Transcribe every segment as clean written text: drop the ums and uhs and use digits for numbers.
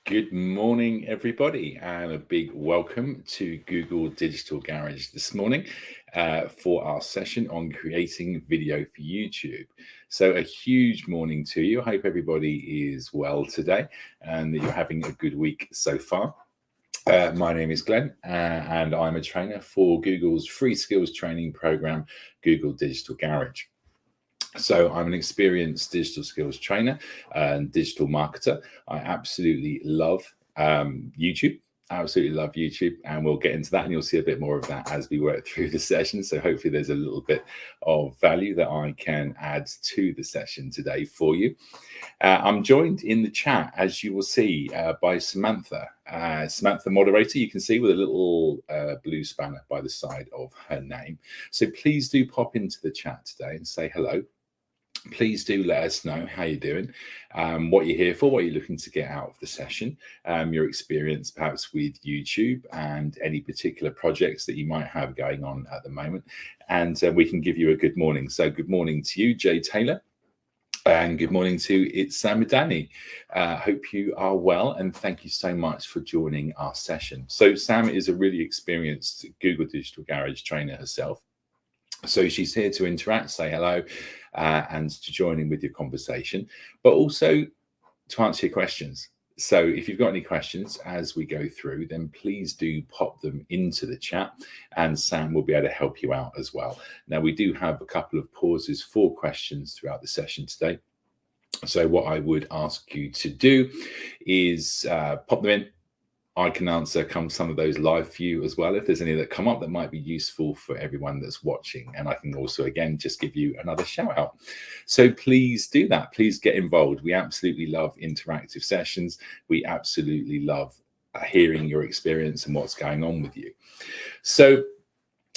Good morning, everybody, and a big welcome to Google Digital Garage this morning for our session on creating video for YouTube. So, a huge morning to you. I hope everybody is well today and that you're having a good week so far. My name is Glenn, and I'm a trainer for Google's free skills training program, Google Digital Garage. So I'm an experienced digital skills trainer and digital marketer. I absolutely love YouTube. Absolutely love YouTube, and we'll get into that, and you'll see a bit more of that as we work through the session. So hopefully there's a little bit of value that I can add to the session today for you. I'm joined in the chat, as you will see, by Samantha. Samantha, moderator, you can see with a little blue spanner by the side of her name. So please do pop into the chat today and say hello. Please do let us know how you're doing, what you're here for, what you're looking to get out of the session, your experience perhaps with YouTube and any particular projects that you might have going on at the moment. And we can give you a good morning. So good morning to you, Jay Taylor. And good morning to it's Sam Madani. Hope you are well, and thank you so much for joining our session. So Sam is a really experienced Google Digital Garage trainer herself. So she's here to interact, say hello, and to join in with your conversation, but also to answer your questions. So if you've got any questions as we go through, then please do pop them into the chat, and Sam will be able to help you out as well. Now, we do have a couple of pauses for questions throughout the session today. So what I would ask you to do is pop them in. I can answer some of those live for you as well if there's any that come up that might be useful for everyone that's watching. And I can also, again, just give you another shout out. So please do that. Please get involved. We absolutely love interactive sessions. We absolutely love hearing your experience and what's going on with you. So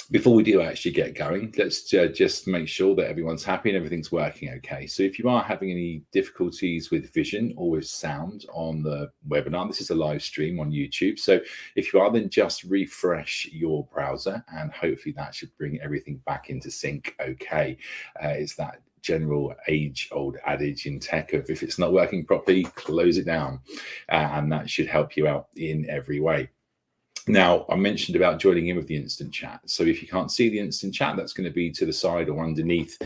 before we do actually get going, let's just make sure that everyone's happy and everything's working okay. So if you are having any difficulties with vision or with sound on the webinar, this is a live stream on YouTube. So if you are, then just refresh your browser and hopefully that should bring everything back into sync okay. It's that general age-old adage in tech of if it's not working properly, close it down. And that should help you out in every way. Now, I mentioned about joining in with the instant chat. So if you can't see the instant chat, that's going to be to the side or underneath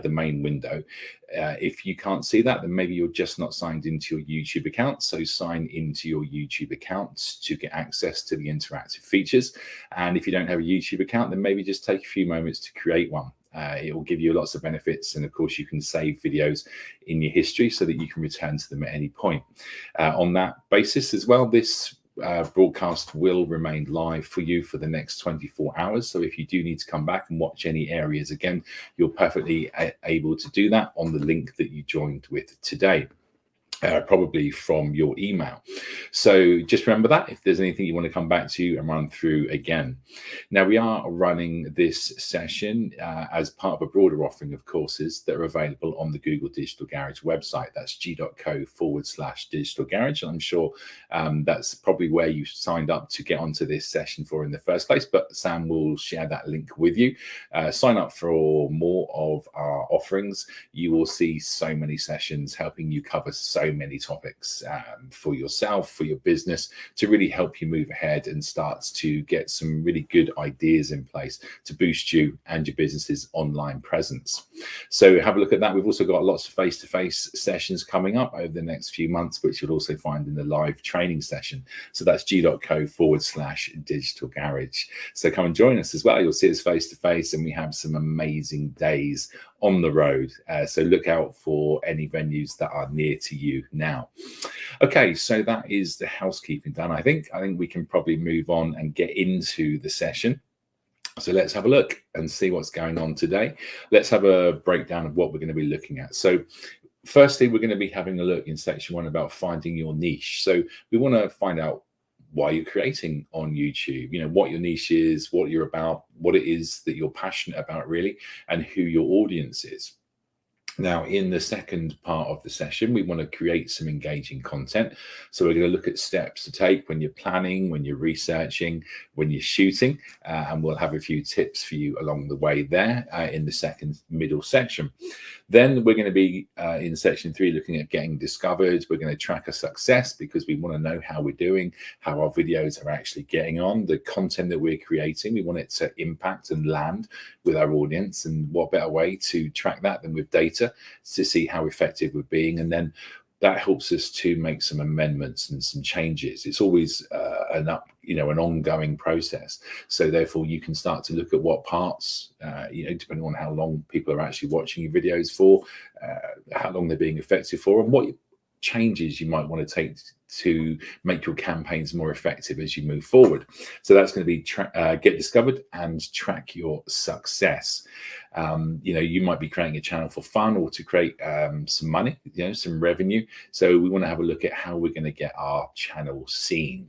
the main window. If you can't see that, then maybe you're just not signed into your YouTube account. So sign into your YouTube account to get access to the interactive features. And if you don't have a YouTube account, then maybe just take a few moments to create one. It will give you lots of benefits. And of course, you can save videos in your history so that you can return to them at any point. On that basis as well, this broadcast will remain live for you for the next 24 hours. So if you do need to come back and watch any areas again, you're perfectly able to do that on the link that you joined with today. Probably from your email. So just remember that if there's anything you want to come back to and run through again. Now, we are running this session as part of a broader offering of courses that are available on the Google Digital Garage website. That's g.co/digital garage. I'm sure that's probably where you signed up to get onto this session for in the first place, but Sam will share that link with you. Sign up for more of our offerings. You will see so many sessions helping you cover so many topics for yourself, for your business, to really help you move ahead and start to get some really good ideas in place to boost you and your business's online presence. So have a look at that. We've also got lots of face-to-face sessions coming up over the next few months, which you'll also find in the live training session. So that's g.co/digital garage. So come and join us as well. You'll see us face-to-face, and we have some amazing days on the road. So look out for any venues that are near to you now. Okay, so that is the housekeeping done. I think we can probably move on and get into the session. So let's have a look and see what's going on today. Let's have a breakdown of what we're going to be looking at. So firstly, we're going to be having a look in section 1 about finding your niche. So we want to find out why you're creating on YouTube, what your niche is, what you're about, what it is that you're passionate about really, and who your audience is. Now, in the second part of the session, we want to create some engaging content. So we're going to look at steps to take when you're planning, when you're researching, when you're shooting, and we'll have a few tips for you along the way there in the second middle section. Then we're going to be in section 3 looking at getting discovered. We're going to track our success because we want to know how we're doing, how our videos are actually getting on, the content that we're creating. We want it to impact and land with our audience, and what better way to track that than with data to see how effective we're being. And then that helps us to make some amendments and some changes. It's always an ongoing process. So therefore, you can start to look at what parts, depending on how long people are actually watching your videos for, how long they're being effective for, and what changes you might want to take to make your campaigns more effective as you move forward. So that's going to be get discovered and track your success. You might be creating a channel for fun or to create some money, some revenue. So we want to have a look at how we're going to get our channel seen.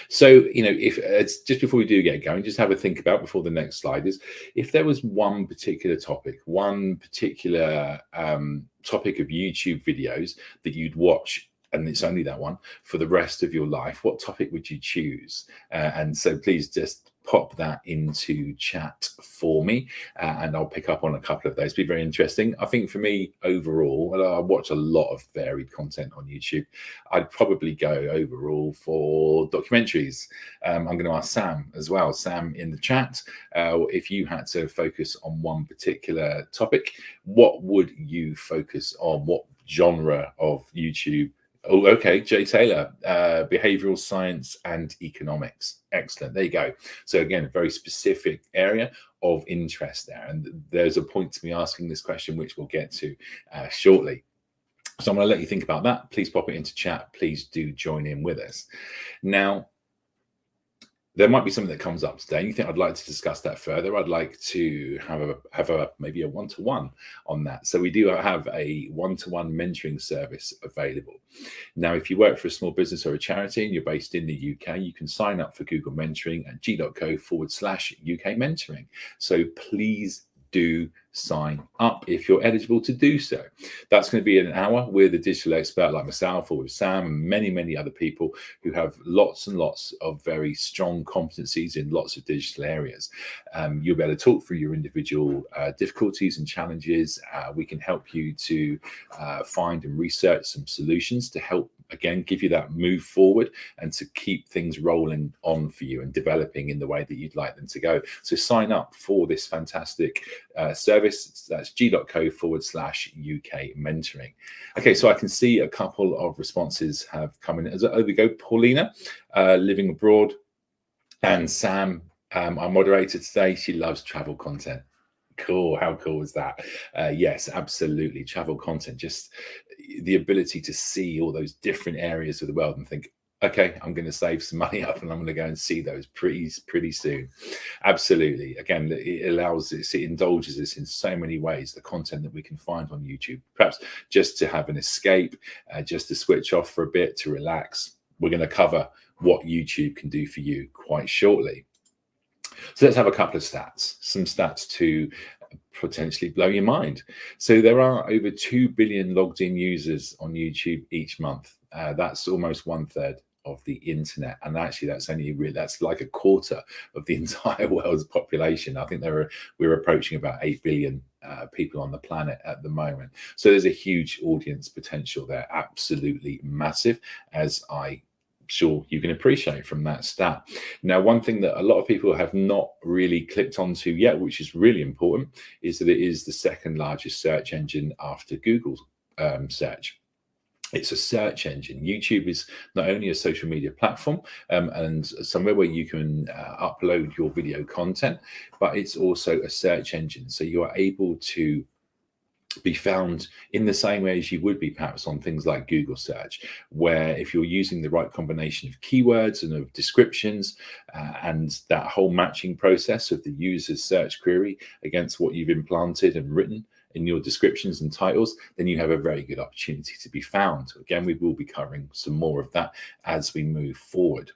So, if it's just before we do get going, just have a think about before the next slide is if there was one particular topic, topic of YouTube videos that you'd watch, and it's only that one for the rest of your life, what topic would you choose? And so please just pop that into chat for me, and I'll pick up on a couple of those. Be very interesting. I think for me overall, I watch a lot of varied content on YouTube. I'd probably go overall for documentaries. I'm going to ask Sam as well. Sam in the chat, if you had to focus on one particular topic, what would you focus on? What genre of YouTube? Oh, okay. Jay Taylor, behavioral science and economics. Excellent. There you go. So again, a very specific area of interest there. And there's a point to me asking this question, which we'll get to shortly. So I'm going to let you think about that. Please pop it into chat. Please do join in with us. Now, there might be something that comes up today. You think I'd like to discuss that further? I'd like to have maybe a one-to-one on that. So we do have a one-to-one mentoring service available. Now, if you work for a small business or a charity and you're based in the UK, you can sign up for Google Mentoring at g.co/UK mentoring. So please do sign up if you're eligible to do so. That's going to be an hour with a digital expert like myself, or with Sam and many, many other people who have lots and lots of very strong competencies in lots of digital areas. You'll be able to talk through your individual difficulties and challenges. We can help you to find and research some solutions to help, again, give you that move forward and to keep things rolling on for you and developing in the way that you'd like them to go. So sign up for this fantastic service. That's g.co/UK mentoring. Okay, so I can see a couple of responses have come in. Over we go. Paulina, living abroad, and Sam, our moderator today, she loves travel content. Cool. How cool is that? Yes, absolutely. Travel content, just the ability to see all those different areas of the world and think, okay, I'm going to save some money up and I'm going to go and see those pretty soon. Absolutely. Again, it allows us, it indulges us in so many ways, the content that we can find on YouTube, perhaps just to have an escape, just to switch off for a bit, to relax. We're going to cover what YouTube can do for you quite shortly. So let's have a couple of stats, some stats to potentially blow your mind. So there are over 2 billion logged in users on YouTube each month. That's almost 1/3 of the internet, and actually that's like a quarter of the entire world's population. I think we're approaching about 8 billion people on the planet at the moment. So there's a huge audience potential there, absolutely massive, as I'm sure you can appreciate from that stat. Now, one thing that a lot of people have not really clicked onto yet, which is really important, is that it is the second largest search engine after Google search. It's a search engine. YouTube is not only a social media platform and somewhere where you can upload your video content, but it's also a search engine. So you are able to be found in the same way as you would be perhaps on things like Google search, where if you're using the right combination of keywords and of descriptions and that whole matching process of the user's search query against what you've implanted and written in your descriptions and titles, then you have a very good opportunity to be found. Again, we will be covering some more of that as we move forward.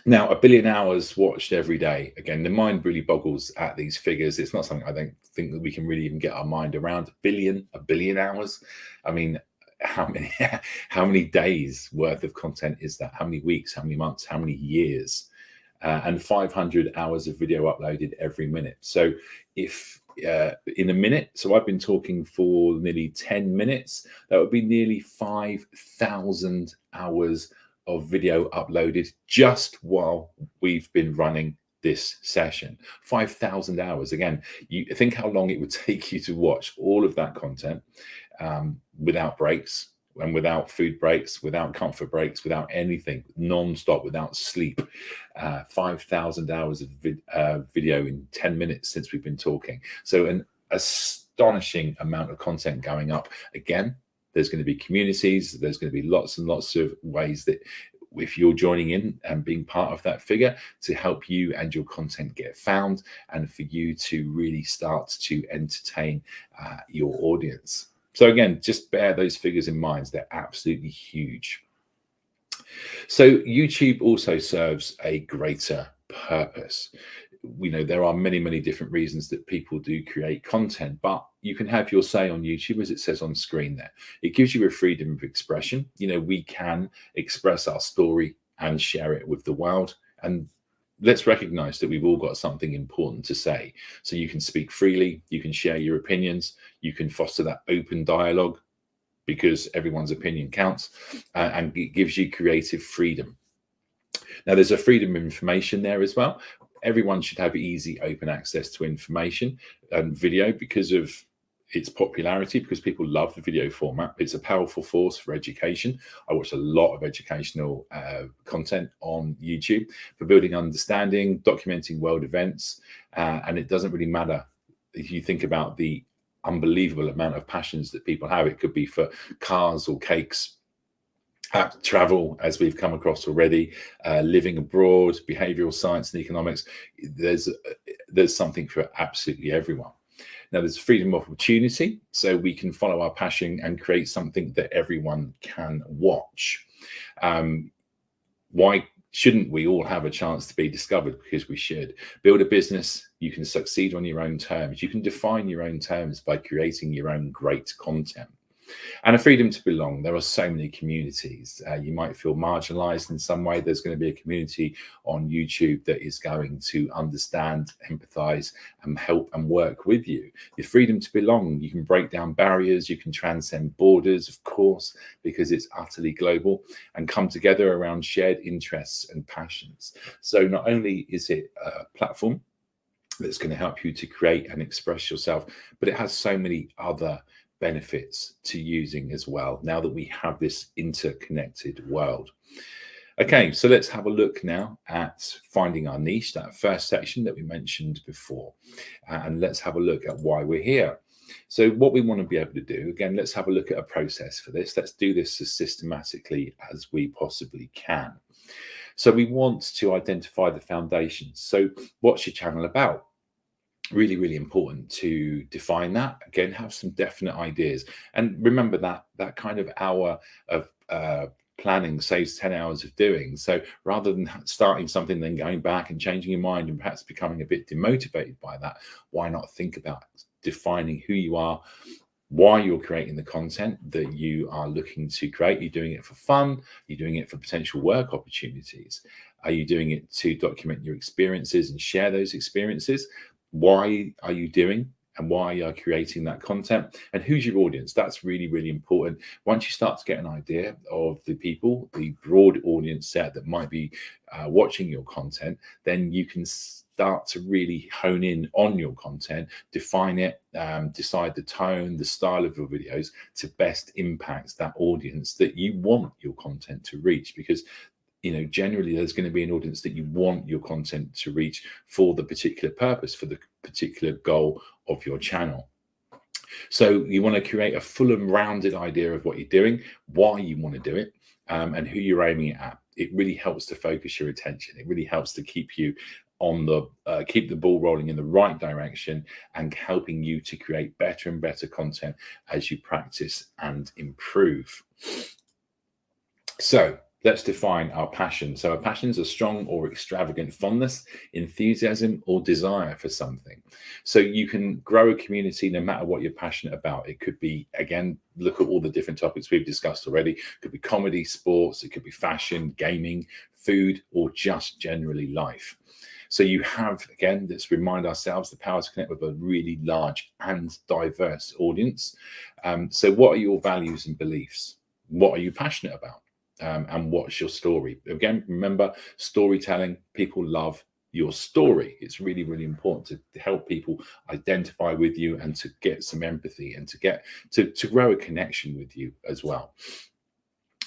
Now, 1 billion hours watched every day. Again, the mind really boggles at these figures. It's not something I don't think that we can really even get our mind around. 1 billion hours. I mean, how many days worth of content is that? How many weeks, how many months, how many years? And 500 hours of video uploaded every minute. So if in a minute. So I've been talking for nearly 10 minutes. That would be nearly 5,000 hours of video uploaded just while we've been running this session. 5,000 hours. Again, you think how long it would take you to watch all of that content without breaks and without food breaks, without comfort breaks, without anything, non-stop, without sleep. 5,000 hours of video in 10 minutes since we've been talking. So an astonishing amount of content going up. Again, there's going to be communities. There's going to be lots and lots of ways that if you're joining in and being part of that figure to help you and your content get found and for you to really start to entertain your audience. So again, just bear those figures in mind. They're absolutely huge. So YouTube also serves a greater purpose. We know there are many, many different reasons that people do create content, but you can have your say on YouTube, as it says on screen there. It gives you a freedom of expression. We can express our story and share it with the world. And let's recognize that we've all got something important to say. So you can speak freely, you can share your opinions, you can foster that open dialogue because everyone's opinion counts, and it gives you creative freedom. Now, there's a freedom of information there as well. Everyone should have easy, open access to information and video because of its popularity, because people love the video format. It's a powerful force for education. I watch a lot of educational content on YouTube for building understanding, documenting world events, and it doesn't really matter if you think about the unbelievable amount of passions that people have. It could be for cars or cakes, travel, as we've come across already, living abroad, behavioral science and economics. There's something for absolutely everyone. Now, there's freedom of opportunity, so we can follow our passion and create something that everyone can watch. Why shouldn't we all have a chance to be discovered? Because we should. Build a business. You can succeed on your own terms. You can define your own terms by creating your own great content. And a freedom to belong. There are so many communities. You might feel marginalized in some way. There's going to be a community on YouTube that is going to understand, empathize, and help and work with you. The freedom to belong. You can break down barriers. You can transcend borders, of course, because it's utterly global, and come together around shared interests and passions. So not only is it a platform that's going to help you to create and express yourself, but it has so many other benefits to using as well, now that we have this interconnected world. Okay, so let's have a look now at finding our niche, that first section that we mentioned before, and let's have a look at why we're here. So what we want to be able to do, again, let's have a look at a process for this. Let's do this as systematically as we possibly can. So we want to identify the foundations. So what's your channel about? Really, really important to define that. Again, have some definite ideas. And remember that kind of hour of planning saves 10 hours of doing. So rather than starting something, then going back and changing your mind and perhaps becoming a bit demotivated by that, why not think about defining who you are, why you're creating the content that you are looking to create? You're doing it for fun? You're doing it for potential work opportunities? Are you doing it to document your experiences and share those experiences? Why are you doing and why you are creating that content, and who's your audience? That's really, really important. Once you start to get an idea of the people, the broad audience set that might be watching your content, then you can start to really hone in on your content, define it, decide the tone, the style of your videos to best impact that audience that you want your content to reach. Because generally there's going to be an audience that you want your content to reach for the particular purpose, for the particular goal of your channel. So you want to create a full and rounded idea of what you're doing, why you want to do it, and who you're aiming at. It really helps to focus your attention. It really helps to keep you on keep the ball rolling in the right direction, and helping you to create better and better content as you practice and improve. So let's define our passion. So our passions are strong or extravagant fondness, enthusiasm, or desire for something. So you can grow a community no matter what you're passionate about. It could be, again, look at all the different topics we've discussed already. It could be comedy, sports, it could be fashion, gaming, food, or just generally life. So you have, again, let's remind ourselves the power to connect with a really large and diverse audience. So what are your values and beliefs? What are you passionate about? And what's your story? Again, remember, storytelling, people love your story. It's really, really important to help people identify with you and to get some empathy and to get to grow a connection with you as well.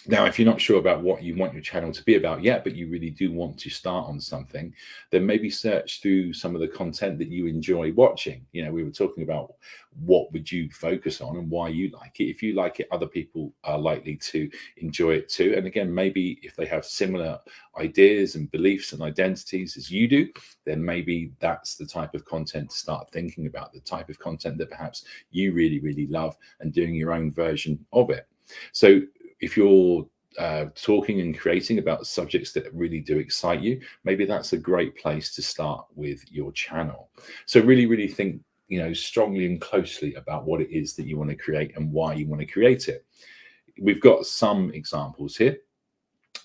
Now, if you're not sure about what you want your channel to be about yet, but you really do want to start on something, then maybe search through some of the content that you enjoy watching. You know, we were talking about what would you focus on and why you like it. If you like it, other people are likely to enjoy it too. And again, maybe if they have similar ideas and beliefs and identities as you do, then maybe that's the type of content to start thinking about, the type of content that perhaps you really, really love, and doing your own version of it. So if you're talking and creating about subjects that really do excite you, maybe that's a great place to start with your channel. So really, really think, you know, strongly and closely about what it is that you want to create and why you want to create it. We've got some examples here.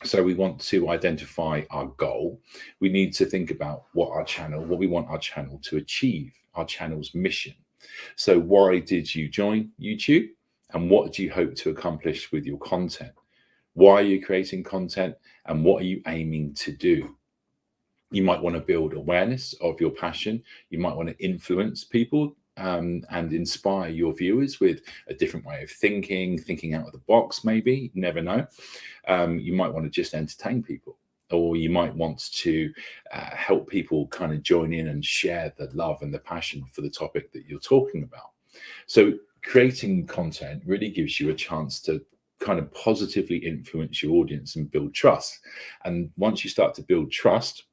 So we want to identify our goal. We need to think about what we want our channel to achieve, our channel's mission. So why did you join YouTube? And what do you hope to accomplish with your content? Why are you creating content? And what are you aiming to do? You might want to build awareness of your passion. You might want to influence people and inspire your viewers with a different way of thinking out of the box, maybe. You never know. You might want to just entertain people, or you might want to help people kind of join in and share the love and the passion for the topic that you're talking about. So creating content really gives you a chance to kind of positively influence your audience and build trust. And once you start to build trust,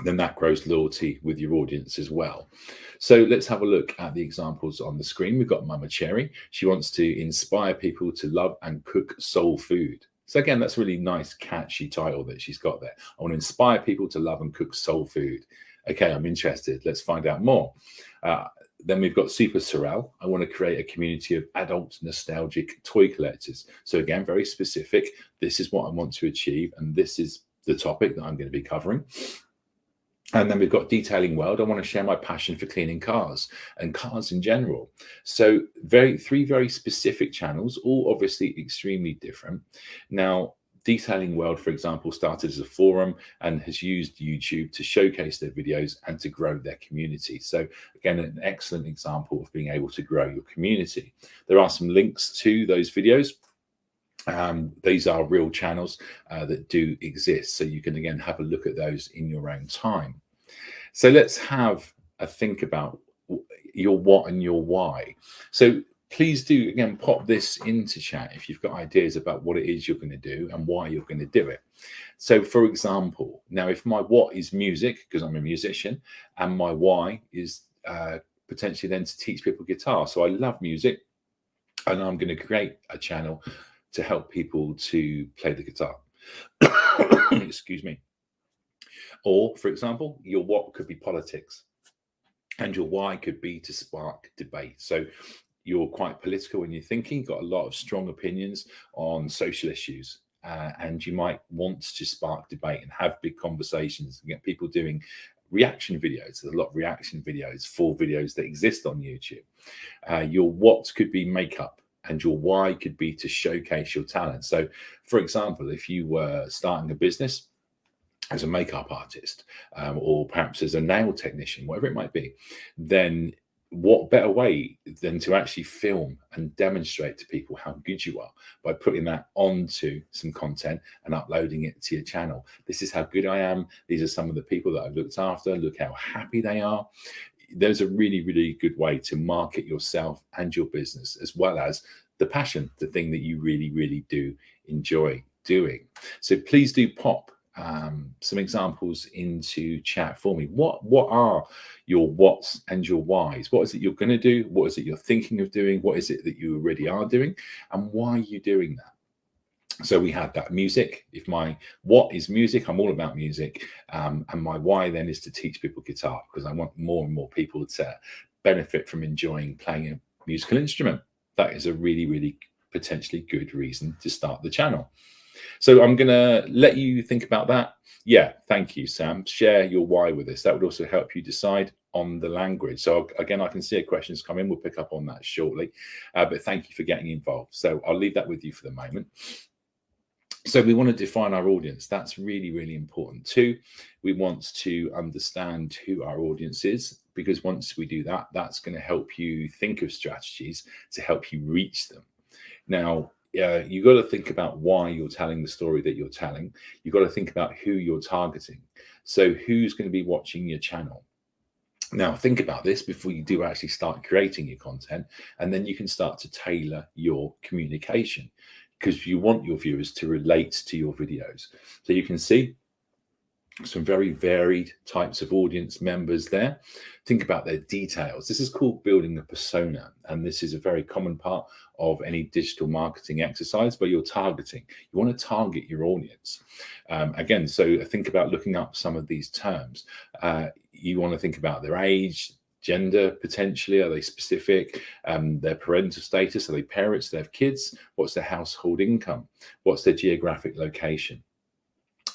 then that grows loyalty with your audience as well. So let's have a look at the examples on the screen. We've got Mama Cherry. She wants to inspire people to love and cook soul food. So again, that's a really nice, catchy title that she's got there. I want to inspire people to love and cook soul food. Okay, I'm interested. Let's find out more. Then we've got Super Sorrel. I want to create a community of adult nostalgic toy collectors. So again, very specific. This is what I want to achieve, and this is the topic that I'm going to be covering. And then we've got Detailing World. I want to share my passion for cleaning cars and cars in general. So three very specific channels, all obviously extremely different. Now, Detailing World, for example, started as a forum and has used YouTube to showcase their videos and to grow their community. So again, an excellent example of being able to grow your community. There are some links to those videos. These are real channels that do exist. So you can, again, have a look at those in your own time. So let's have a think about your what and your why. So please do, again, pop this into chat if you've got ideas about what it is you're going to do and why you're going to do it. So, for example, now if my what is music, because I'm a musician, and my why is potentially then to teach people guitar. So I love music, and I'm going to create a channel to help people to play the guitar. Excuse me. Or, for example, your what could be politics, and your why could be to spark debate. So you're quite political in your thinking, got a lot of strong opinions on social issues, and you might want to spark debate and have big conversations and get people doing reaction videos. There's a lot of reaction videos, full videos that exist on YouTube. Your what could be makeup, and your why could be to showcase your talent. So, for example, if you were starting a business as a makeup artist, or perhaps as a nail technician, whatever it might be, then what better way than to actually film and demonstrate to people how good you are by putting that onto some content and uploading it to your channel. This is how good I am. These are some of the people that I've looked after. Look how happy they are. There's a really, really good way to market yourself and your business, as well as the passion, the thing that you really, really do enjoy doing. So please do pop some examples into chat for me. What are your whats and your whys? What is it you're going to do? What is it you're thinking of doing? What is it that you already are doing? And why are you doing that? So we had that music. If my what is music, I'm all about music. And my why then is to teach people guitar, because I want more and more people to benefit from enjoying playing a musical instrument. That is a really, really potentially good reason to start the channel. So I'm going to let you think about that. Yeah, thank you, Sam. Share your why with us. That would also help you decide on the language. So again, I can see a questions come in. We'll pick up on that shortly. But thank you for getting involved. So I'll leave that with you for the moment. So we want to define our audience. That's really, really important too. We want to understand who our audience is, because once we do that, that's going to help you think of strategies to help you reach them. Now, you've got to think about why you're telling the story that you're telling. You've got to think about who you're targeting. So who's going to be watching your channel? Now, think about this before you do actually start creating your content, and then you can start to tailor your communication, because you want your viewers to relate to your videos. So you can see some very varied types of audience members there. Think about their details. This is called building a persona, and this is a very common part of any digital marketing exercise where you're targeting. You want to target your audience. Again, so think about looking up some of these terms. You want to think about their age, gender, potentially, are they specific? Their parental status, are they parents, do they have kids? What's their household income? What's their geographic location?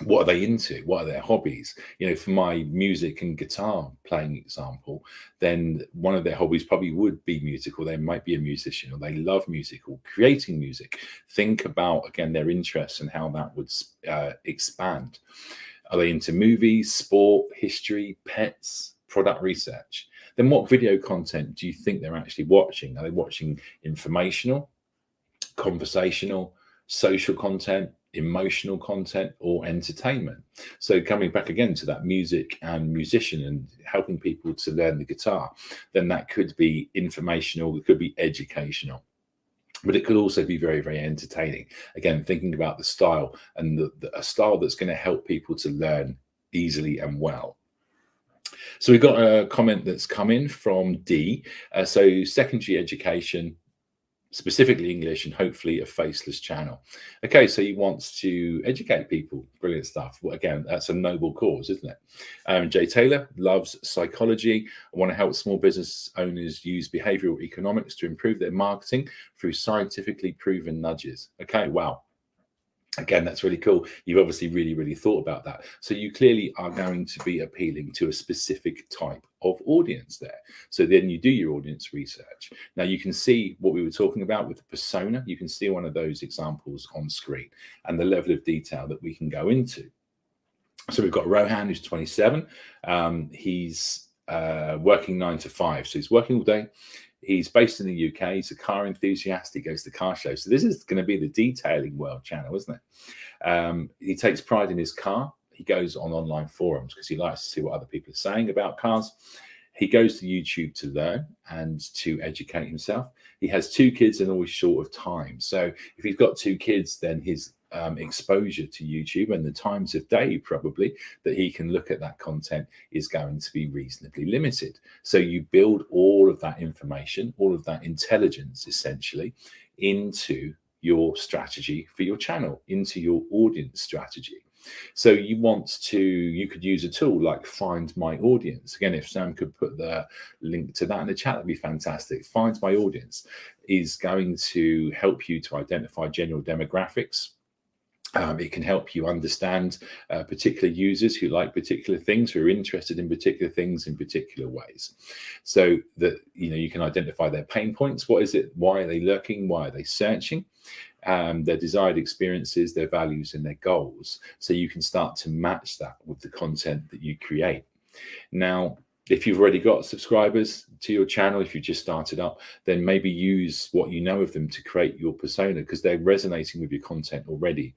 What are they into? What are their hobbies? You know, for my music and guitar playing example, then one of their hobbies probably would be musical. They might be a musician, or they love music or creating music. Think about, again, their interests and how that would expand. Are they into movies, sport, history, pets, product research? Then what video content do you think they're actually watching? Are they watching informational, conversational, social content, emotional content, or entertainment? So coming back again to that music and musician and helping people to learn the guitar, then that could be informational, it could be educational, but it could also be very, very entertaining. Again, thinking about the style, and a style that's going to help people to learn easily and well. So we've got a comment that's come in from D. So secondary education, specifically English, and hopefully a faceless channel. Okay, so he wants to educate people. Brilliant stuff. Well, again, that's a noble cause, isn't it? Jay Taylor loves psychology. I want to help small business owners use behavioral economics to improve their marketing through scientifically proven nudges. Okay, wow. Again, that's really cool. You've obviously really, really thought about that. So you clearly are going to be appealing to a specific type of audience there. So then you do your audience research. Now you can see what we were talking about with the persona. You can see one of those examples on screen and the level of detail that we can go into. So we've got Rohan, who's 27. He's working 9 to 5. So he's working all day. He's based in the UK. He's a car enthusiast. He goes to car shows. So this is going to be the detailing world channel, isn't it? He takes pride in his car. He goes on online forums because he likes to see what other people are saying about cars. He goes to YouTube to learn and to educate himself. He has 2 kids and always short of time. So if he's got 2 kids, then his exposure to YouTube and the times of day probably that he can look at that content is going to be reasonably limited. So you build all of that information, all of that intelligence essentially into your strategy for your channel, into your audience strategy. So you could use a tool like Find My Audience. Again, if Sam could put the link to that in the chat, that'd be fantastic. Find My Audience is going to help you to identify general demographics. It can help you understand particular users who like particular things, who are interested in particular things in particular ways. So that you can identify their pain points. What is it? Why are they lurking? Why are they searching? Their desired experiences, their values, and their goals. So you can start to match that with the content that you create. Now, if you've already got subscribers to your channel, if you just started up, then maybe use what you know of them to create your persona because they're resonating with your content already.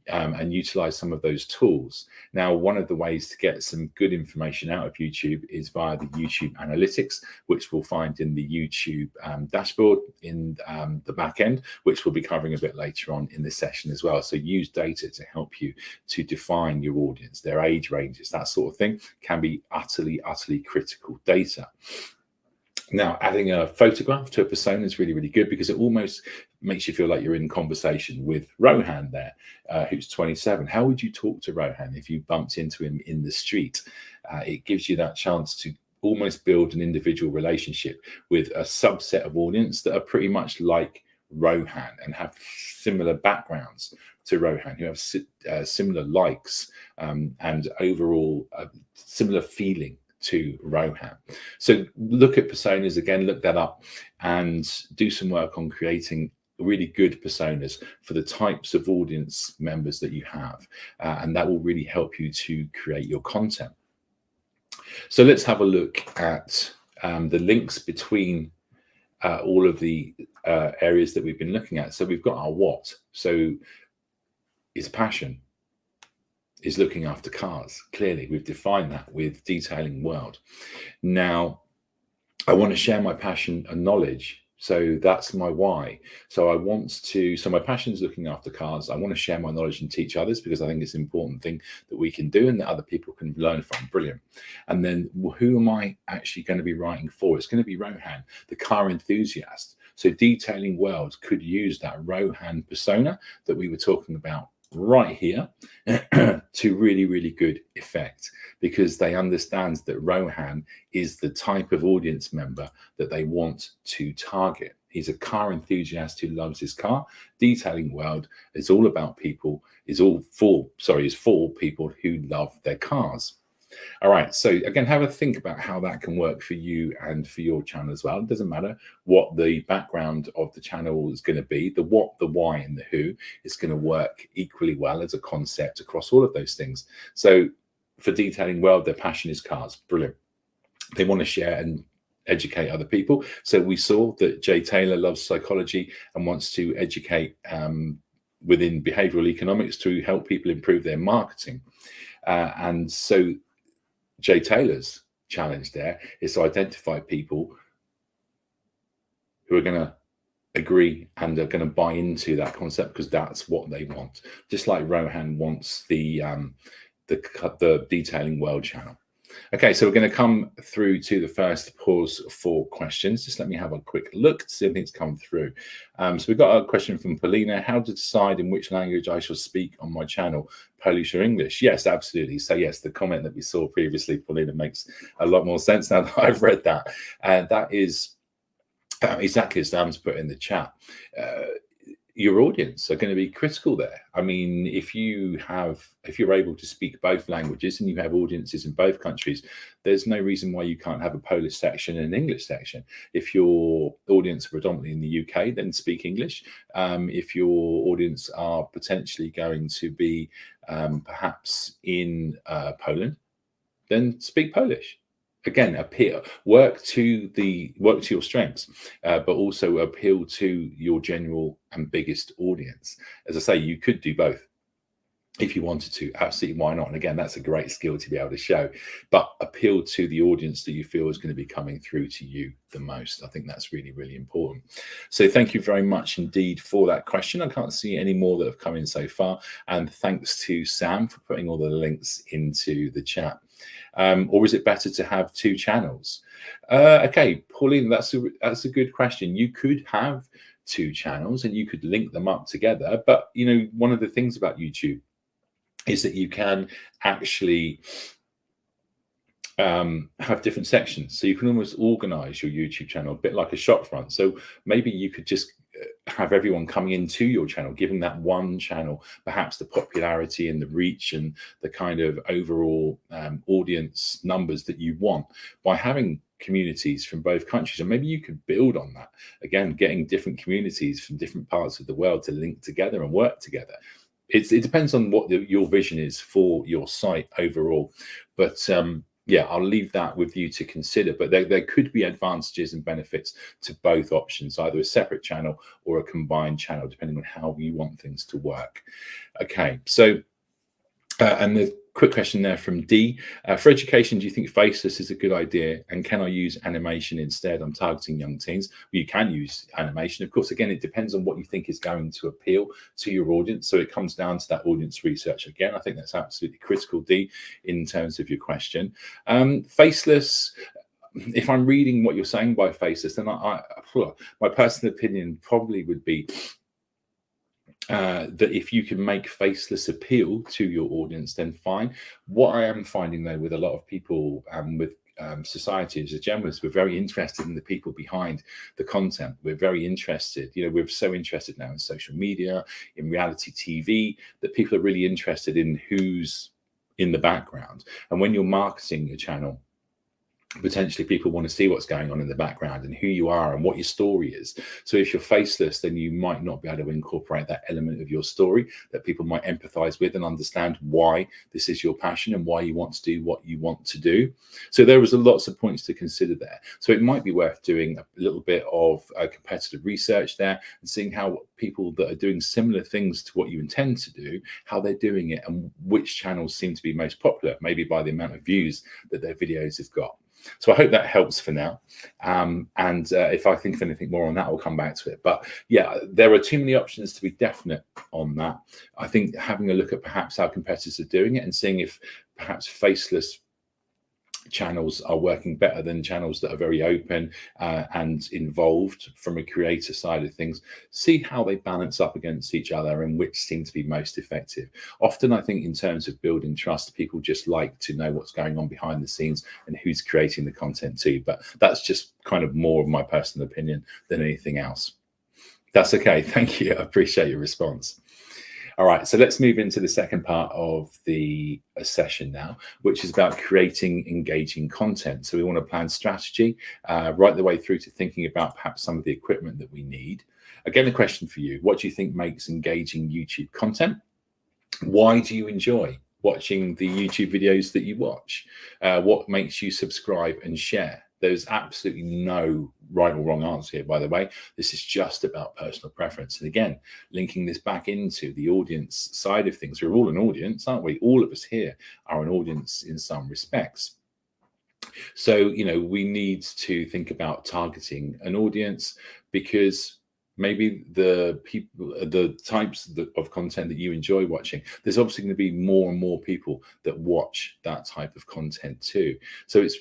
And utilize some of those tools. Now, one of the ways to get some good information out of YouTube is via the YouTube analytics, which we'll find in the YouTube dashboard in the back end, which we'll be covering a bit later on in this session as well. So use data to help you to define your audience, their age ranges, that sort of thing can be utterly, utterly critical data. Now, adding a photograph to a persona is really, really good because it almost makes you feel like you're in conversation with Rohan there, who's 27. How would you talk to Rohan if you bumped into him in the street? It gives you that chance to almost build an individual relationship with a subset of audience that are pretty much like Rohan and have similar backgrounds. to Rohan, who have similar likes and overall similar feeling to Rohan. So look at personas again, look that up, and do some work on creating really good personas for the types of audience members that you have, and that will really help you to create your content. So let's have a look at the links between all of the areas that we've been looking at. So we've got our what. So is passion, is looking after cars. Clearly, we've defined that with detailing world. Now, I want to share my passion and knowledge. So that's my why. So my passion is looking after cars. I want to share my knowledge and teach others because I think it's an important thing that we can do and that other people can learn from. Brilliant. And then who am I actually going to be writing for? It's going to be Rohan, the car enthusiast. So detailing world could use that Rohan persona that we were talking about right here to really, really good effect, because they understand that Rohan is the type of audience member that they want to target. He's a car enthusiast who loves his car. Detailing world is all about people, is for people who love their cars. All right, so again, have a think about how that can work for you and for your channel as well. It doesn't matter what the background of the channel is going to be. The what, the why, and the who is going to work equally well as a concept across all of those things. So for detailing world, their passion is cars. Brilliant. They want to share and educate other people. So we saw that Jay Taylor loves psychology and wants to educate within behavioral economics to help people improve their marketing. And so Jay Taylor's challenge there is to identify people who are going to agree and are going to buy into that concept because that's what they want. Just like Rohan wants the detailing world channel. Okay, so we're going to come through to the first pause for questions. Just let me have a quick look to see if anything's come through. So we've got a question from Paulina. How to decide in which language I shall speak on my channel, Polish or English? Yes, absolutely. So yes, the comment that we saw previously, Paulina, makes a lot more sense now that I've read that. And that is exactly as Sam's put in the chat. Your audience are going to be critical there. I mean, if you're able to speak both languages and you have audiences in both countries, there's no reason why you can't have a Polish section and an English section. If your audience are predominantly in the UK, then speak English. If your audience are potentially going to be perhaps in Poland, then speak Polish. Again, work to your strengths, but also appeal to your general and biggest audience. As I say, you could do both if you wanted to. Absolutely, why not? And again, that's a great skill to be able to show, but appeal to the audience that you feel is going to be coming through to you the most. I think that's really, really important. So thank you very much indeed for that question. I can't see any more that have come in so far. And thanks to Sam for putting all the links into the chat. Or is it better to have two channels? Okay, Pauline, that's a good question. You could have two channels and you could link them up together. But, you know, one of the things about YouTube is that you can actually have different sections. So you can almost organize your YouTube channel a bit like a shop front. So maybe you could just have everyone coming into your channel, giving that one channel perhaps the popularity and the reach and the kind of overall audience numbers that you want by having communities from both countries. And maybe you could build on that, again, getting different communities from different parts of the world to link together and work together. It depends on what your vision is for your site overall, but yeah, I'll leave that with you to consider. But there could be advantages and benefits to both options, either a separate channel or a combined channel, depending on how you want things to work. Okay, so and the quick question there from D. For education, do you think faceless is a good idea? And can I use animation instead? I'm targeting young teens. Well, you can use animation. Of course, again, it depends on what you think is going to appeal to your audience. So it comes down to that audience research. Again, I think that's absolutely critical, D, in terms of your question. Faceless, if I'm reading what you're saying by faceless, then my personal opinion probably would be that if you can make faceless appeal to your audience, then fine. What I am finding though with a lot of people with society as a generalist, we're very interested in the people behind the content. We're very interested, we're so interested now in social media, in reality TV, that people are really interested in who's in the background. And when you're marketing your channel, potentially people want to see what's going on in the background and who you are and what your story is. So if you're faceless, then you might not be able to incorporate that element of your story that people might empathize with and understand why this is your passion and why you want to do what you want to do. So there was lots of points to consider there. So it might be worth doing a little bit of competitive research there and seeing how people that are doing similar things to what you intend to do, how they're doing it and which channels seem to be most popular, maybe by the amount of views that their videos have got. So I hope that helps for now. If I think of anything more on that, I'll come back to it. But yeah, there are too many options to be definite on that. I think having a look at perhaps how competitors are doing it and seeing if perhaps faceless channels are working better than channels that are very open and involved from a creator side of things. See how they balance up against each other and which seem to be most effective. Often I think in terms of building trust, people just like to know what's going on behind the scenes and who's creating the content too, but that's just kind of more of my personal opinion than anything else. That's okay. Thank you. I appreciate your response. All right, so let's move into the second part of the session now, which is about creating engaging content. So we want to plan strategy right the way through to thinking about perhaps some of the equipment that we need. Again, a question for you. What do you think makes engaging YouTube content? Why do you enjoy watching the YouTube videos that you watch? What makes you subscribe and share? There's absolutely no right or wrong answer here, by the way. This is just about personal preference. And again, linking this back into the audience side of things. We're all an audience, aren't we? All of us here are an audience in some respects. So, we need to think about targeting an audience because maybe the types of content that you enjoy watching, there's obviously going to be more and more people that watch that type of content too. So it's,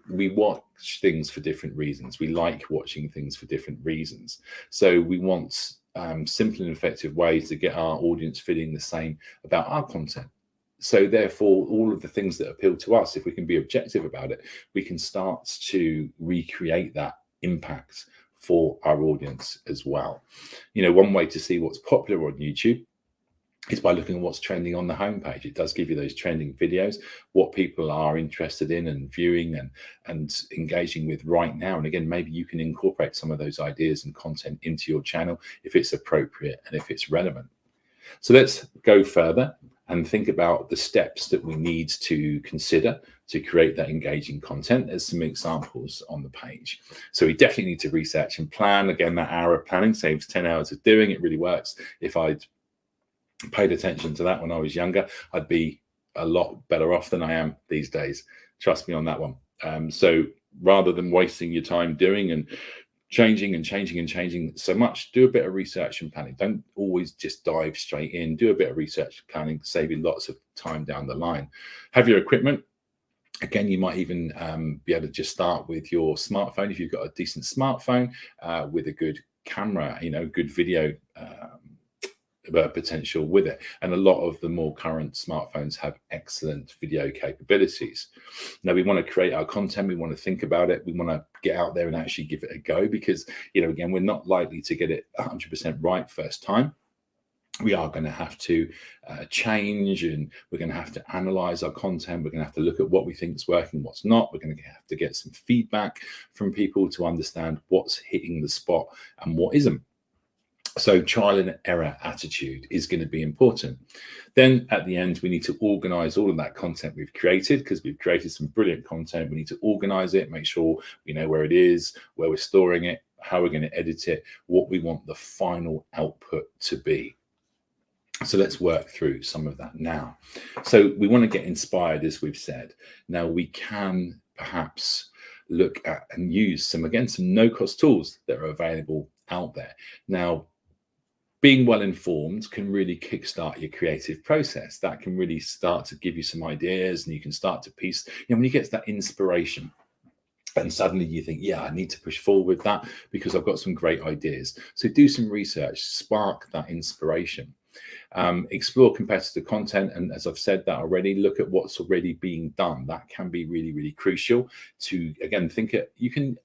we watch things for different reasons. We like watching things for different reasons. So we want simple and effective ways to get our audience feeling the same about our content. So therefore, all of the things that appeal to us, if we can be objective about it, we can start to recreate that impact for our audience as well. One way to see what's popular on YouTube is by looking at what's trending on the homepage. It does give you those trending videos, what people are interested in and viewing and engaging with right now. And again, maybe you can incorporate some of those ideas and content into your channel if it's appropriate and if it's relevant. So let's go further and think about the steps that we need to consider to create that engaging content. There's some examples on the page. So we definitely need to research and plan. Again, that hour of planning saves 10 hours of doing. It really works. If I'd paid attention to that when I was younger, I'd be a lot better off than I am these days. Trust me on that one. So rather than wasting your time doing and changing so much, do a bit of research and planning. Don't always just dive straight in. Do a bit of research and planning, save you lots of time down the line. Have your equipment. Again, you might even be able to just start with your smartphone if you've got a decent smartphone with a good camera, good video potential with it. And a lot of the more current smartphones have excellent video capabilities. Now, we want to create our content. We want to think about it. We want to get out there and actually give it a go because, again, we're not likely to get it 100% right first time. We are going to have to change, and we're going to have to analyze our content. We're going to have to look at what we think is working, what's not. We're going to have to get some feedback from people to understand what's hitting the spot and what isn't. So trial and error attitude is going to be important. Then at the end, we need to organize all of that content we've created because we've created some brilliant content. We need to organize it, make sure we know where it is, where we're storing it, how we're going to edit it, what we want the final output to be. So let's work through some of that now. So we want to get inspired, as we've said. Now we can perhaps look at and use some no-cost tools that are available out there. Now, being well informed can really kickstart your creative process. That can really start to give you some ideas, and you can start to piece, when you get that inspiration and suddenly you think, yeah, I need to push forward with that because I've got some great ideas. So do some research, spark that inspiration. Explore competitor content, and as I've said that already, look at what's already being done. That can be really, really crucial to, again, you can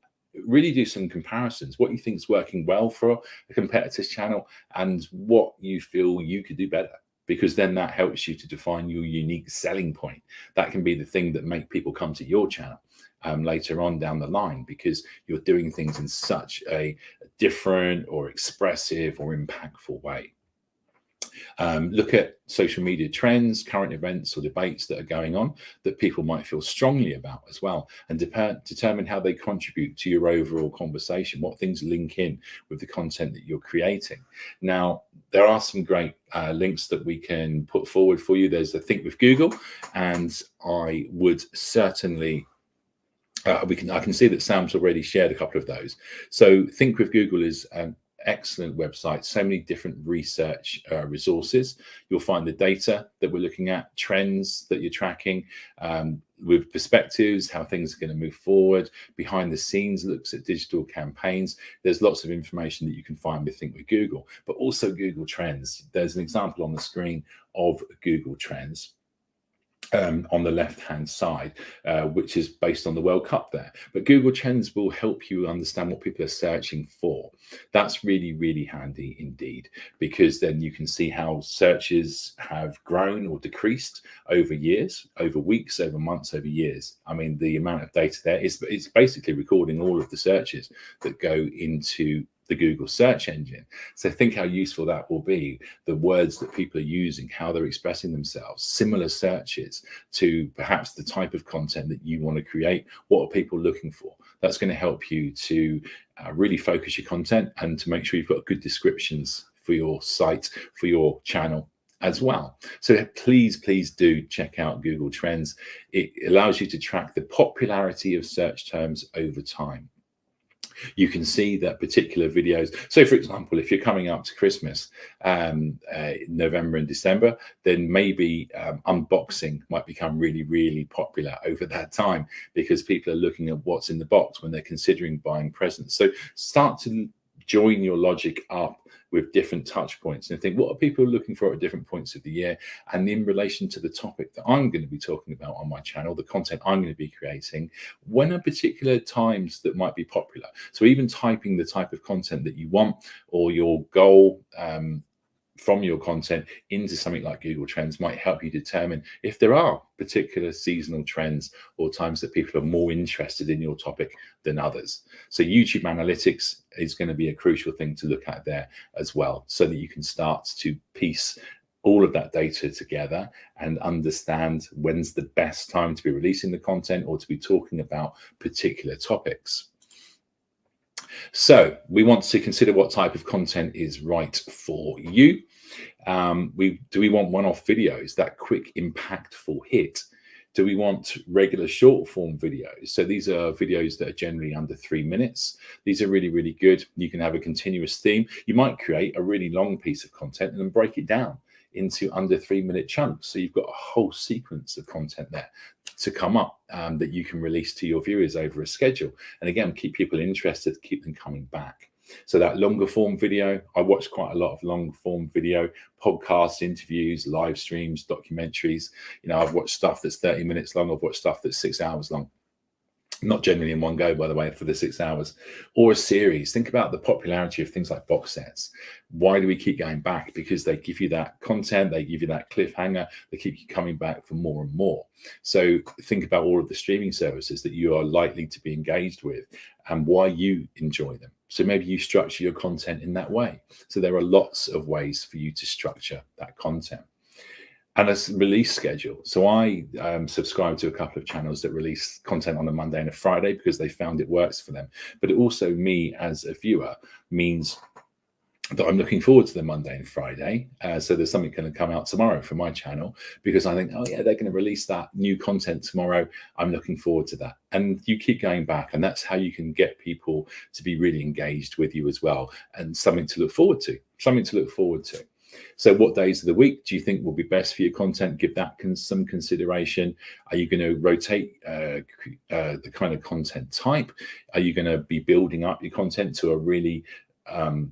really do some comparisons, what you think is working well for a competitor's channel and what you feel you could do better, because then that helps you to define your unique selling point. That can be the thing that make people come to your channel later on down the line, because you're doing things in such a different or expressive or impactful way. Look at social media trends, current events or debates that are going on that people might feel strongly about as well, and determine how they contribute to your overall conversation, what things link in with the content that you're creating. Now, there are some great links that we can put forward for you. There's the Think with Google, and I would certainly I can see that Sam's already shared a couple of those. So Think with Google is an excellent website, so many different research resources. You'll find the data that we're looking at, trends that you're tracking, with perspectives, how things are going to move forward, behind the scenes looks at digital campaigns. There's lots of information that you can find with Think with Google, but also Google Trends. There's an example on the screen of Google Trends. On the left-hand side, which is based on the World Cup there. But Google Trends will help you understand what people are searching for. That's really, really handy indeed, because then you can see how searches have grown or decreased over years, over weeks, over months, over years. I mean, the amount of data there is, it's basically recording all of the searches that go into the Google search engine. So think how useful that will be, the words that people are using, how they're expressing themselves, similar searches to perhaps the type of content that you want to create. What are people looking for? That's going to help you to really focus your content and to make sure you've got good descriptions for your site, for your channel as well. So please do check out Google Trends. It allows you to track the popularity of search terms over time. You can see that particular videos. So for example, if you're coming up to Christmas, November and December, then maybe unboxing might become really, really popular over that time, because people are looking at what's in the box when they're considering buying presents. So start to join your logic up with different touch points and think, what are people looking for at different points of the year? And in relation to the topic that I'm going to be talking about on my channel, the content I'm going to be creating, when are particular times that might be popular? So even typing the type of content that you want or your goal from your content into something like Google Trends might help you determine if there are particular seasonal trends or times that people are more interested in your topic than others. So YouTube analytics is going to be a crucial thing to look at there as well, so that you can start to piece all of that data together and understand when's the best time to be releasing the content or to be talking about particular topics. So we want to consider what type of content is right for you. Do we want one-off videos, that quick, impactful hit? Do we want regular short form videos? So these are videos that are generally under 3 minutes. These are really, really good. You can have a continuous theme. You might create a really long piece of content and then break it down into under 3 minute chunks. So you've got a whole sequence of content there to come up that you can release to your viewers over a schedule. And again, keep people interested, keep them coming back. So that longer form video, I watch quite a lot of long form video, podcasts, interviews, live streams, documentaries. You know, I've watched stuff that's 30 minutes long. I've watched stuff that's 6 hours long. Not generally in one go, by the way, for the 6 hours. Or a series. Think about the popularity of things like box sets. Why do we keep going back? Because they give you that content, they give you that cliffhanger, they keep you coming back for more and more. So think about all of the streaming services that you are likely to be engaged with and why you enjoy them. So maybe you structure your content in that way. So there are lots of ways for you to structure that content. And a release schedule. So I subscribe to a couple of channels that release content on a Monday and a Friday because they found it works for them. But it also, me as a viewer, means that I'm looking forward to the Monday and Friday. So there's something going to come out tomorrow from my channel because I think, oh yeah, they're going to release that new content tomorrow. I'm looking forward to that. And you keep going back, and that's how you can get people to be really engaged with you as well, and something to look forward to, So what days of the week do you think will be best for your content? Give that some consideration. Are you going to rotate the kind of content type? Are you going to be building up your content to a really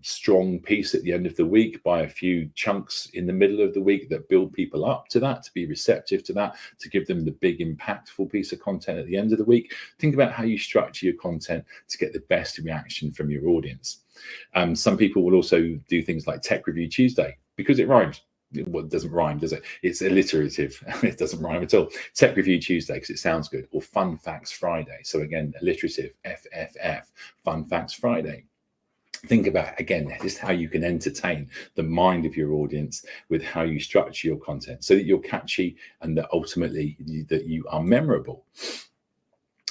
strong piece at the end of the week, by a few chunks in the middle of the week that build people up to that, to be receptive to that, to give them the big impactful piece of content at the end of the week. Think about how you structure your content to get the best reaction from your audience. Some people will also do things like Tech Review Tuesday because it rhymes. Well, it doesn't rhyme, does it? It's alliterative. It doesn't rhyme at all. Tech Review Tuesday because it sounds good. Or Fun Facts Friday. So again, alliterative, FFF, Fun Facts Friday. Think about, again, just how you can entertain the mind of your audience with how you structure your content so that you're catchy and that ultimately that you are memorable.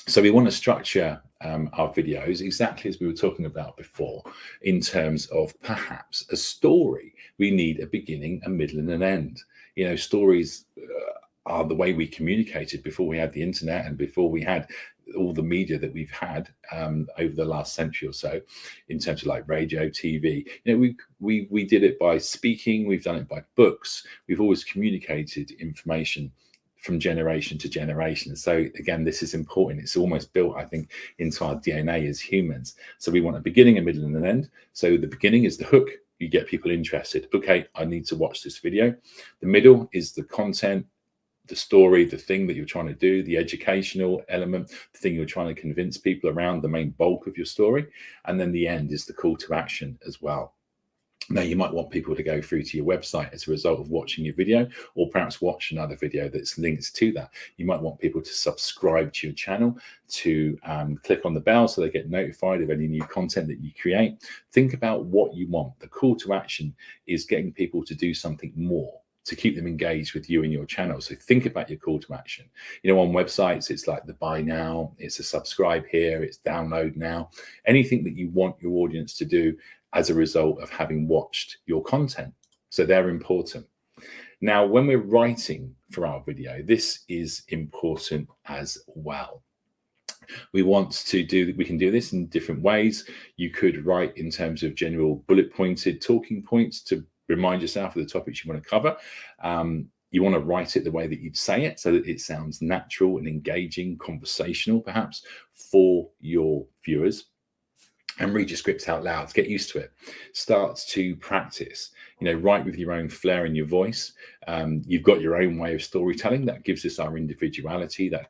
So we want to structure our videos exactly as we were talking about before, in terms of perhaps a story. We need a beginning, a middle, and an end. You know, stories are the way we communicated before we had the internet and before we had all the media that we've had over the last century or so, in terms of like radio, TV. You know, we did it by speaking. We've done it by books. We've always communicated information from generation to generation. So again, this is important. It's almost built, I think, into our DNA as humans. So we want a beginning, a middle, and an end. So the beginning is the hook. You get people interested. Okay, I need to watch this video. The middle is the content, the story, the thing that you're trying to do, the educational element, the thing you're trying to convince people around, the main bulk of your story. And then the end is the call to action as well. Now, you might want people to go through to your website as a result of watching your video, or perhaps watch another video that's linked to that. You might want people to subscribe to your channel, to click on the bell so they get notified of any new content that you create. Think about what you want. The call to action is getting people to do something more, to keep them engaged with you and your channel. So think about your call to action. You know, on websites, it's like the buy now, it's a subscribe here, it's download now. Anything that you want your audience to do as a result of having watched your content. So they're important. Now, when we're writing for our video, this is important as well. We can do this in different ways. You could write in terms of general bullet pointed talking points to remind yourself of the topics you want to cover. You want to write it the way that you'd say it so that it sounds natural and engaging, conversational, perhaps, for your viewers. And read your scripts out loud. Get used to it. Start to practice. You know, write with your own flair in your voice. You've got your own way of storytelling that gives us our individuality. That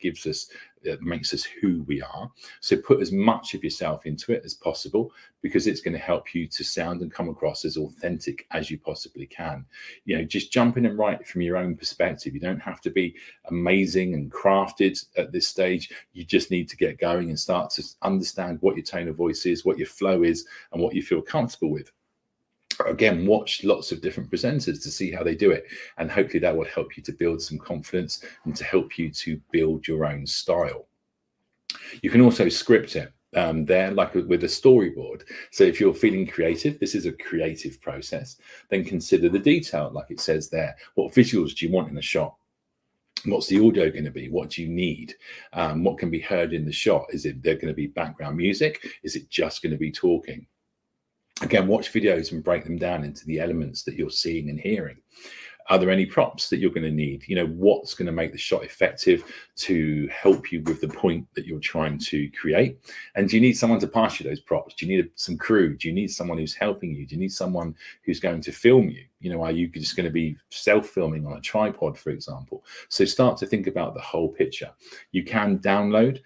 makes us who we are. So put as much of yourself into it as possible, because it's going to help you to sound and come across as authentic as you possibly can. You know, just jump in and write from your own perspective. You don't have to be amazing and crafted at this stage. You just need to get going and start to understand what your tone of voice is, what your flow is, and what you feel comfortable with. Again, watch lots of different presenters to see how they do it, and hopefully that will help you to build some confidence and to help you to build your own style. You can also script it there, like with a storyboard. So if you're feeling creative, this is a creative process, then consider the detail, like it says there. What visuals do you want in the shot? What's the audio going to be? What do you need? What can be heard in the shot? Is it there going to be background music? Is it just going to be talking? Again, watch videos and break them down into the elements that you're seeing and hearing. Are there any props that you're going to need? You know, what's going to make the shot effective to help you with the point that you're trying to create? And do you need someone to pass you those props? Do you need some crew? Do you need someone who's helping you? Do you need someone who's going to film you? You know, are you just going to be self-filming on a tripod, for example? So start to think about the whole picture. You can download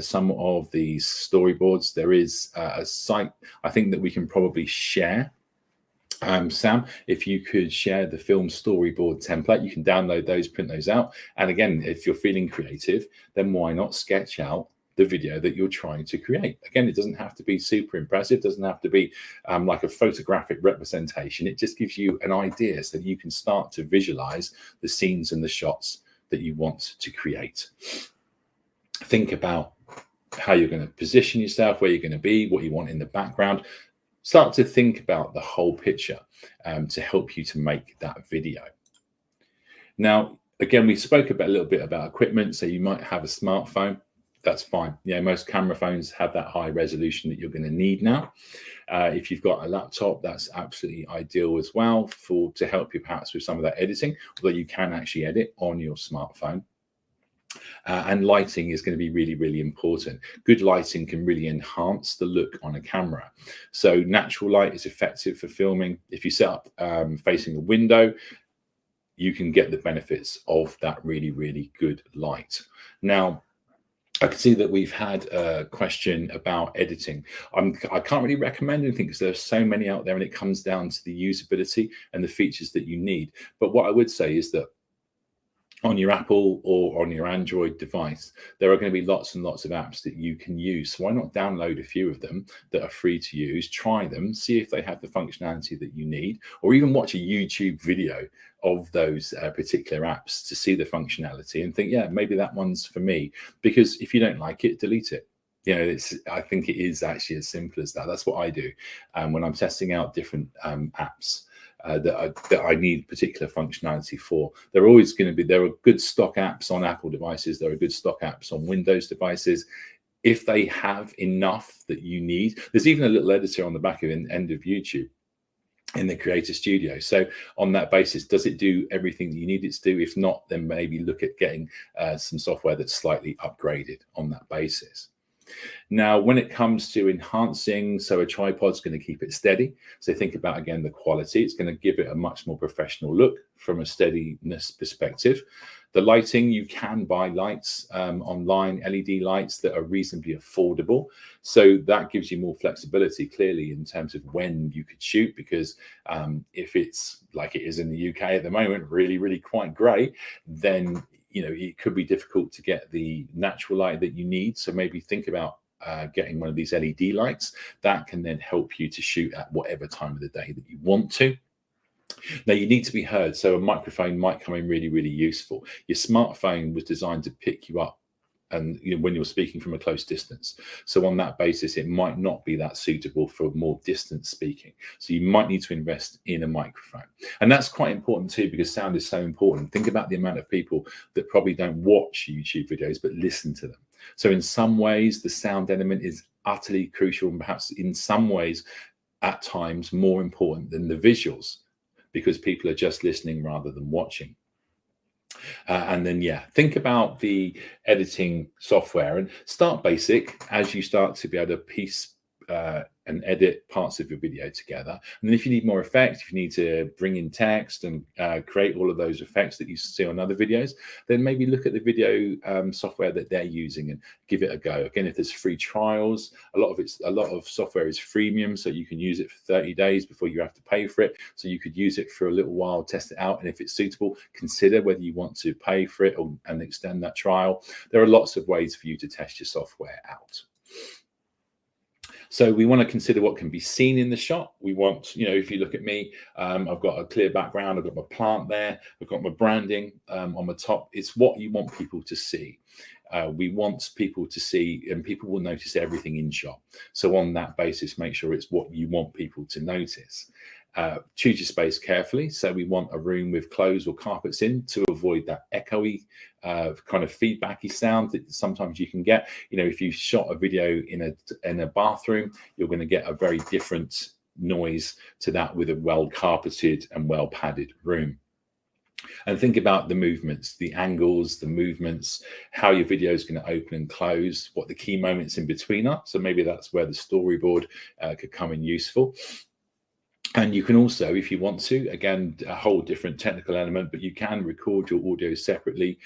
some of these storyboards. There is a site, I think, that we can probably share. Sam, if you could share the film storyboard template, you can download those, print those out. And again, if you're feeling creative, then why not sketch out the video that you're trying to create? Again, it doesn't have to be super impressive, doesn't have to be like a photographic representation. It just gives you an idea so that you can start to visualize the scenes and the shots that you want to create. Think about how you're going to position yourself, where you're going to be, what you want in the background. Start to think about the whole picture to help you to make that video. Now, again, we spoke about a little bit about equipment. So you might have a smartphone. That's fine. You know, most camera phones have that high resolution that you're going to need now. If you've got a laptop, that's absolutely ideal as well to help you perhaps with some of that editing, although you can actually edit on your smartphone. And lighting is going to be really, really important. Good lighting can really enhance the look on a camera. So natural light is effective for filming. If you set up facing a window, you can get the benefits of that really, really good light. Now, I can see that we've had a question about editing. I can't really recommend anything because there's so many out there, and it comes down to the usability and the features that you need. But what I would say is that on your Apple or on your Android device, there are going to be lots and lots of apps that you can use. So why not download a few of them that are free to use, try them, see if they have the functionality that you need, or even watch a YouTube video of those particular apps to see the functionality and think, yeah, maybe that one's for me. Because if you don't like it, delete it. You know, I think it is actually as simple as that. That's what I do when I'm testing out different apps. That I need particular functionality for. There are good stock apps on Apple devices. There are good stock apps on Windows devices. If they have enough that you need, there's even a little editor on the back of the end of YouTube in the Creator Studio. So on that basis, does it do everything that you need it to do? If not, then maybe look at getting some software that's slightly upgraded on that basis. Now, when it comes to enhancing, so a tripod's going to keep it steady. So think about, again, the quality. It's going to give it a much more professional look from a steadiness perspective. The lighting, you can buy lights online, LED lights that are reasonably affordable. So that gives you more flexibility, clearly, in terms of when you could shoot, because if it's like it is in the UK at the moment, really, really quite grey, then it could be difficult to get the natural light that you need. So maybe think about getting one of these LED lights that can then help you to shoot at whatever time of the day that you want to. Now, you need to be heard. So a microphone might come in really, really useful. Your smartphone was designed to pick you up and when you're speaking from a close distance. So on that basis, it might not be that suitable for more distance speaking. So you might need to invest in a microphone. And that's quite important too, because sound is so important. Think about the amount of people that probably don't watch YouTube videos, but listen to them. So in some ways, the sound element is utterly crucial, and perhaps in some ways, at times, more important than the visuals, because people are just listening rather than watching. And then, think about the editing software and start basic as you start to be able to piece and edit parts of your video together. And then if you need more effects, if you need to bring in text and create all of those effects that you see on other videos, then maybe look at the video software that they're using and give it a go. Again, if there's free trials, a lot of software is freemium, so you can use it for 30 days before you have to pay for it. So you could use it for a little while, test it out, and if it's suitable, consider whether you want to pay for it and extend that trial. There are lots of ways for you to test your software out. So we want to consider what can be seen in the shot. We want, if you look at me, I've got a clear background, I've got my plant there, I've got my branding on the top. It's what you want people to see. We want people to see, and people will notice everything in shot. So on that basis, make sure it's what you want people to notice. Choose your space carefully. So we want a room with clothes or carpets in to avoid that echoey kind of feedbacky sound that sometimes you can get. If you shot a video in a bathroom, you're going to get a very different noise to that with a well carpeted and well padded room. And think about the movements, the angles, the movements, how your video is going to open and close, what the key moments in between are. So maybe that's where the storyboard could come in useful. And you can also, if you want to, again, a whole different technical element, but you can record your audio separately.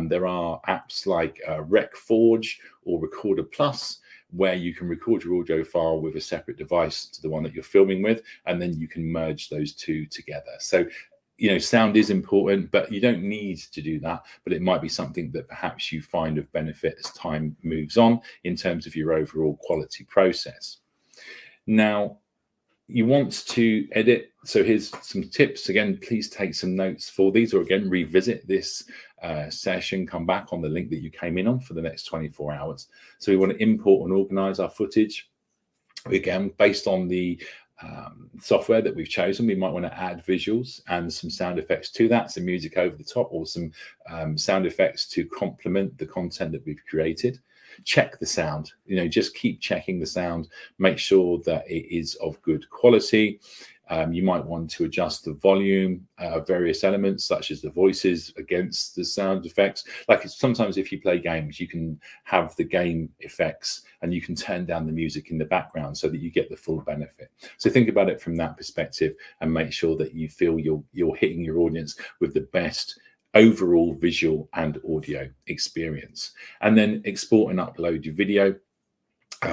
There are apps like RecForge or Recorder Plus, where you can record your audio file with a separate device to the one that you're filming with, and then you can merge those two together. So, sound is important, but you don't need to do that. But it might be something that perhaps you find of benefit as time moves on in terms of your overall quality process. Now, you want to edit. So here's some tips. Again, please take some notes for these, or again, revisit this session, come back on the link that you came in on for the next 24 hours. So we want to import and organize our footage. Again, based on the software that we've chosen, we might want to add visuals and some sound effects to that, some music over the top, or some sound effects to complement the content that we've created. Check the sound, just keep checking the sound, make sure that it is of good quality. You might want to adjust the volume of various elements, such as the voices against the sound effects. Like sometimes if you play games, you can have the game effects and you can turn down the music in the background so that you get the full benefit. So think about it from that perspective and make sure that you feel you're hitting your audience with the best overall visual and audio experience. And then export and upload your video.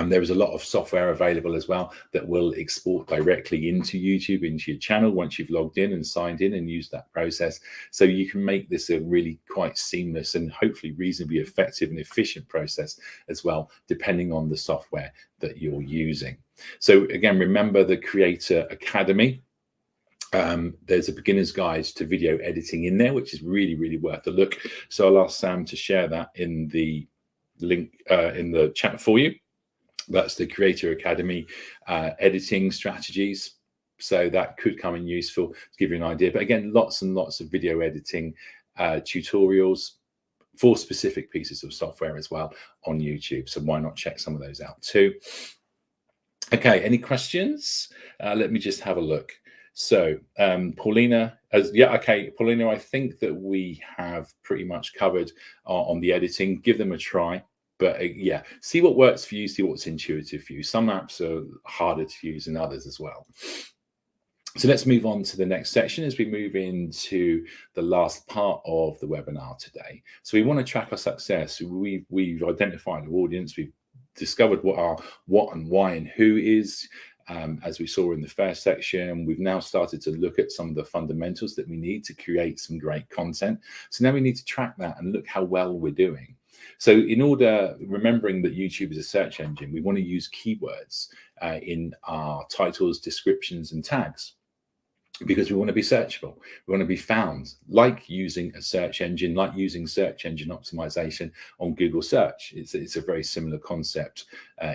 There is a lot of software available as well that will export directly into YouTube, into your channel, once you've logged in and signed in and used that process. So you can make this a really quite seamless and hopefully reasonably effective and efficient process as well, depending on the software that you're using. So again, remember the Creator Academy. There's a beginner's guide to video editing in there, which is really, really worth a look. So I'll ask Sam to share that in the link in the chat for you. That's the Creator Academy editing strategies. So that could come in useful to give you an idea. But again, lots and lots of video editing tutorials for specific pieces of software as well on YouTube. So why not check some of those out too? Okay, any questions? Let me just have a look. So Paulina, Paulina, I think that we have pretty much covered on the editing. Give them a try. But yeah, see what works for you, see what's intuitive for you. Some apps are harder to use than others as well. So let's move on to the next section as we move into the last part of the webinar today. So we want to track our success. We've identified our audience. We've discovered what our what and why and who is. As we saw in the first section, we've now started to look at some of the fundamentals that we need to create some great content. So now we need to track that and look how well we're doing. So in order, remembering that YouTube is a search engine, we want to use keywords in our titles, descriptions, and tags, because we want to be searchable. We want to be found, like using a search engine, like using search engine optimization on Google search. It's a very similar concept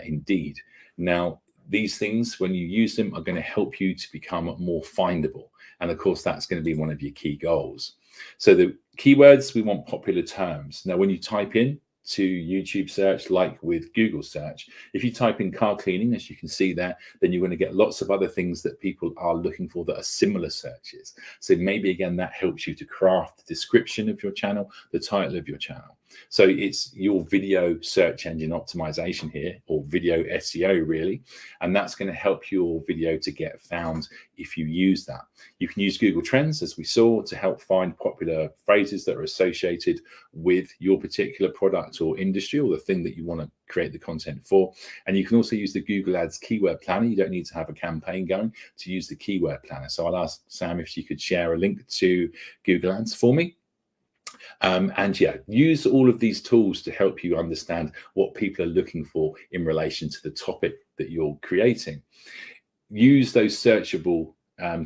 indeed. Now, these things, when you use them, are going to help you to become more findable. And of course, that's going to be one of your key goals. So the keywords, we want popular terms. Now, when you type in to YouTube search, like with Google search, if you type in car cleaning, as you can see there, then you're going to get lots of other things that people are looking for that are similar searches. So maybe, again, that helps you to craft the description of your channel, the title of your channel. So it's your video search engine optimization here, or video SEO really, and that's going to help your video to get found if you use that. You can use Google Trends, as we saw, to help find popular phrases that are associated with your particular product or industry, or the thing that you want to create the content for. And you can also use the Google Ads keyword planner. You don't need to have a campaign going to use the keyword planner. So I'll ask Sam if she could share a link to Google Ads for me. And yeah, use all of these tools to help you understand what people are looking for in relation to the topic that you're creating. Use those searchable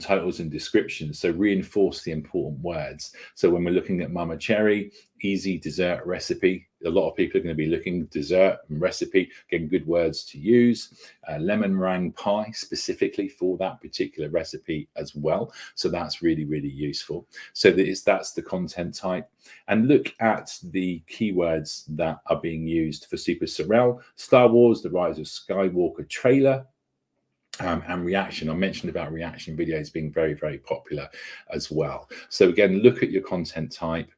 titles and descriptions, so reinforce the important words. So when we're looking at Mama Cherry, easy dessert recipe, a lot of people are going to be looking dessert and recipe, getting good words to use. Lemon meringue pie, specifically for that particular recipe as well. So that's really, really useful. So that's the content type. And look at the keywords that are being used for Super Sorrel, Star Wars, The Rise of Skywalker trailer, and reaction. I mentioned about reaction videos being very, very popular as well. So again, look at your content type,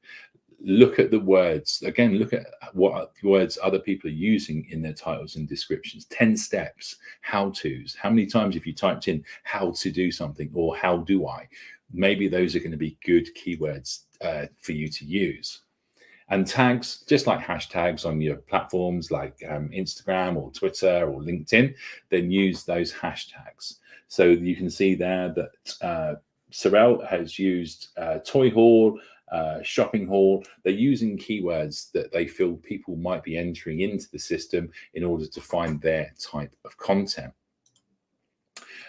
look at the words. Again, look at what words other people are using in their titles and descriptions. 10 steps, how-tos. How many times have you typed in how to do something or how do I? Maybe those are going to be good keywords for you to use. And tags, just like hashtags on your platforms like Instagram or Twitter or LinkedIn, then use those hashtags. So you can see there that Sorrel has used toy haul, shopping haul. They're using keywords that they feel people might be entering into the system in order to find their type of content.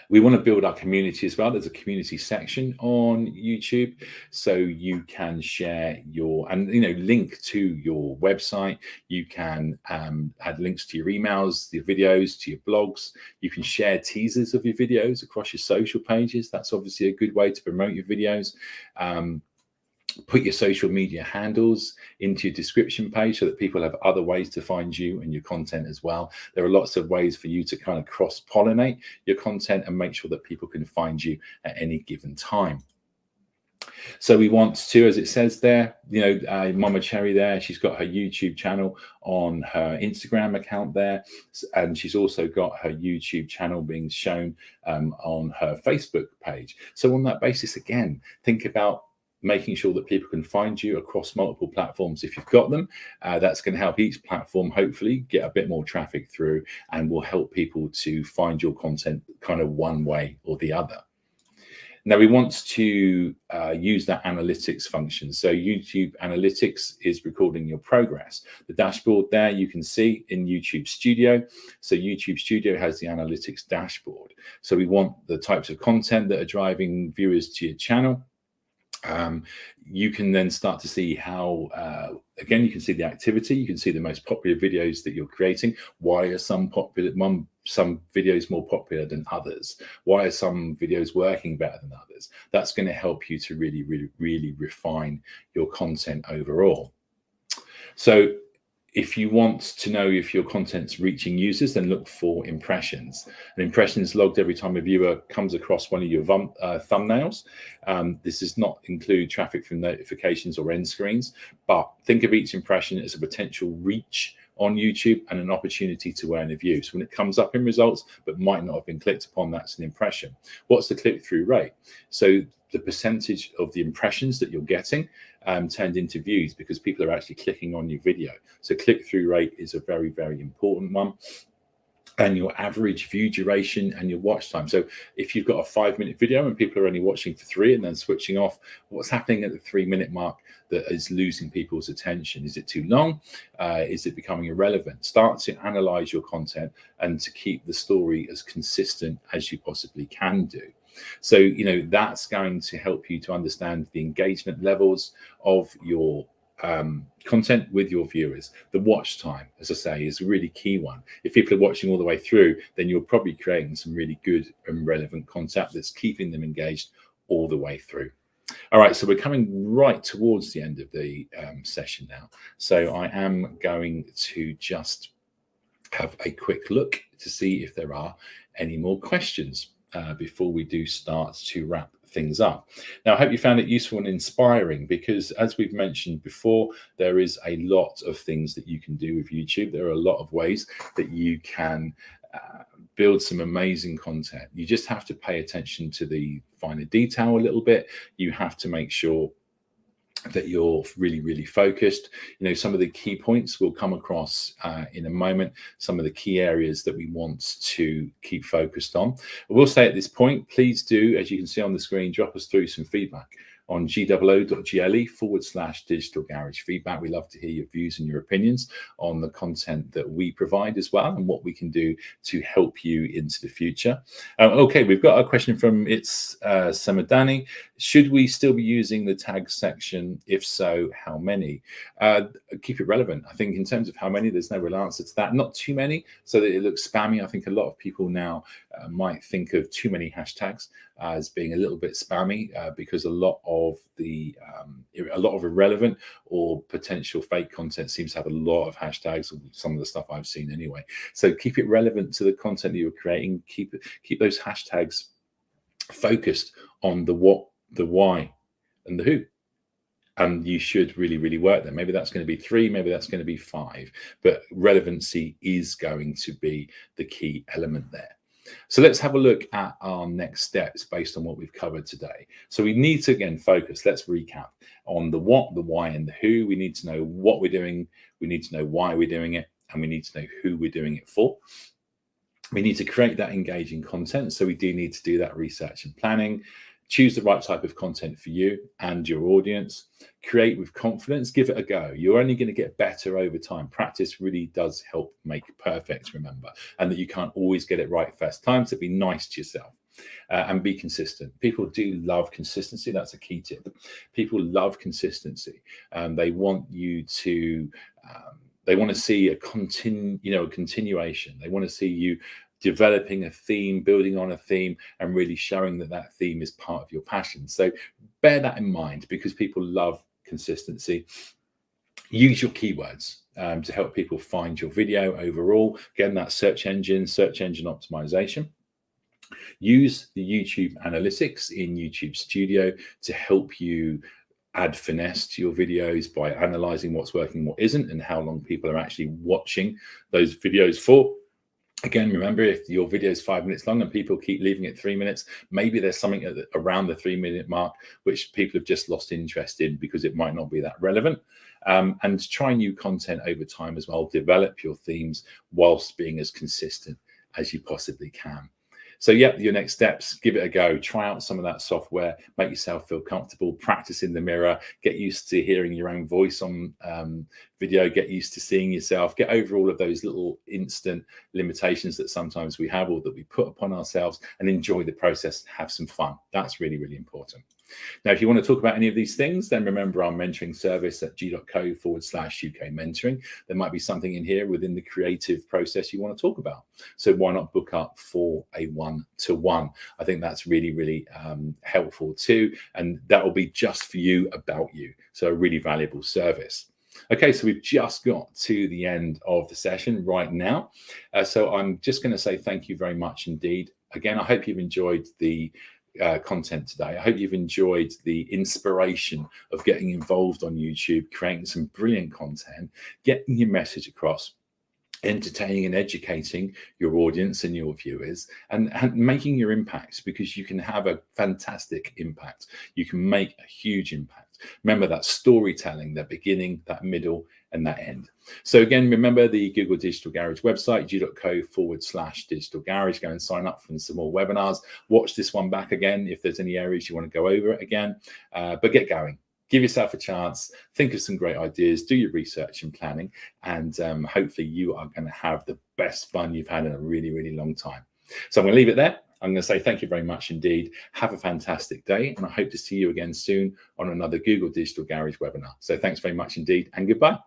We want to build our community as well. There's a community section on YouTube, so you can share your link to your website. You can add links to your emails, your videos, to your blogs. You can share teasers of your videos across your social pages. That's obviously a good way to promote your videos. Put your social media handles into your description page so that people have other ways to find you and your content as well. There are lots of ways for you to kind of cross-pollinate your content and make sure that people can find you at any given time. So we want to, as it says there, Mama Cherry there, she's got her YouTube channel on her Instagram account there, and she's also got her YouTube channel being shown on her Facebook page. So on that basis, again, think about making sure that people can find you across multiple platforms if you've got them. That's going to help each platform hopefully get a bit more traffic through, and will help people to find your content kind of one way or the other. Now we want to use that analytics function. So YouTube Analytics is recording your progress. The dashboard there you can see in YouTube Studio. So YouTube Studio has the analytics dashboard. So we want the types of content that are driving viewers to your channel. You can then start to see how, again, you can see the activity, you can see the most popular videos that you're creating. Why are some videos more popular than others? Why are some videos working better than others? That's going to help you to really refine your content overall. So if you want to know if your content's reaching users, then look for impressions. An impression is logged every time a viewer comes across one of your thumbnails. This does not include traffic from notifications or end screens, but think of each impression as a potential reach on YouTube and an opportunity to earn a view. So when it comes up in results, but might not have been clicked upon, that's an impression. What's the click-through rate? So the percentage of the impressions that you're getting turned into views, because people are actually clicking on your video. So click-through rate is a very important one. And your average view duration and your watch time. So if you've got a 5-minute video and people are only watching for 3 and then switching off, what's happening at the 3-minute mark that is losing people's attention? Is it too long? Is it becoming irrelevant? Start to analyze your content and to keep the story as consistent as you possibly can do. So, that's going to help you to understand the engagement levels of your content with your viewers. The watch time, as I say, is a really key one. If people are watching all the way through, then you're probably creating some really good and relevant content that's keeping them engaged all the way through. All right, so we're coming right towards the end of the session now. So I am going to just have a quick look to see if there are any more questions before we do start to wrap things up. Now, I hope you found it useful and inspiring, because as we've mentioned before, there is a lot of things that you can do with YouTube. There are a lot of ways that you can build some amazing content. You just have to pay attention to the finer detail a little bit. You have to make sure that you're really focused. Some of the key points we'll come across in a moment, some of the key areas that we want to keep focused on. I will say at this point, please do, as you can see on the screen, drop us through some feedback on goo.gle/digital garage feedback. We love to hear your views and your opinions on the content that we provide as well, and what we can do to help you into the future. Okay, we've got a question from Samadani. Should we still be using the tag section? If so, how many? Keep it relevant. I think in terms of how many, there's no real answer to that. Not too many, so that it looks spammy. I think a lot of people now might think of too many hashtags as being a little bit spammy, because a lot of irrelevant or potential fake content seems to have a lot of hashtags, or some of the stuff I've seen anyway. So keep it relevant to the content that you're creating. Keep those hashtags focused on the what, the why, and the who. And you should really work there. Maybe that's going to be 3, maybe that's going to be 5, but relevancy is going to be the key element there. So let's have a look at our next steps based on what we've covered today. So we need to, again, focus. Let's recap on the what, the why, and the who. We need to know what we're doing. We need to know why we're doing it. And we need to know who we're doing it for. We need to create that engaging content. So we do need to do that research and planning. Choose the right type of content for you and your audience. Create with confidence. Give it a go. You're only going to get better over time. Practice really does help make perfect, remember, and that you can't always get it right first time. So be nice to yourself and be consistent. People do love consistency. That's a key tip. People love consistency. They want you to. They want to see a continuation. They want to see you developing a theme, building on a theme, and really showing that theme is part of your passion. So bear that in mind, because people love consistency. Use your keywords to help people find your video overall. Again, that search engine optimization. Use the YouTube analytics in YouTube Studio to help you add finesse to your videos by analyzing what's working, what isn't, and how long people are actually watching those videos for. Again, remember, if your video is 5 minutes long and people keep leaving it 3 minutes, maybe there's something around the 3-minute mark which people have just lost interest in because it might not be that relevant. And try new content over time as well. Develop your themes whilst being as consistent as you possibly can. So yeah, your next steps, give it a go. Try out some of that software, make yourself feel comfortable, practice in the mirror, get used to hearing your own voice on video, get used to seeing yourself, get over all of those little instant limitations that sometimes we have or that we put upon ourselves, and enjoy the process, have some fun. That's really, really important. Now, if you want to talk about any of these things, then remember our mentoring service at g.co/UK mentoring. There might be something in here within the creative process you want to talk about. So why not book up for a one-to-one? I think that's really, really helpful too. And that will be just for you, about you. So a really valuable service. Okay, so we've just got to the end of the session right now. So I'm just going to say thank you very much indeed. Again, I hope you've enjoyed the content today. I hope you've enjoyed the inspiration of getting involved on YouTube, creating some brilliant content, getting your message across, entertaining and educating your audience and your viewers, and making your impacts, because you can have a fantastic impact. You can make a huge impact. Remember that storytelling, that beginning, that middle, and that end. So again, remember the Google Digital Garage website, g.co/digital garage. Go and sign up for some more webinars. Watch this one back again if there's any areas you want to go over it again, but get going. Give yourself a chance, think of some great ideas, do your research and planning, and hopefully you are going to have the best fun you've had in a really, really long time. So I'm going to leave it there. I'm going to say thank you very much indeed. Have a fantastic day, and I hope to see you again soon on another Google Digital Garage webinar. So thanks very much indeed, and goodbye.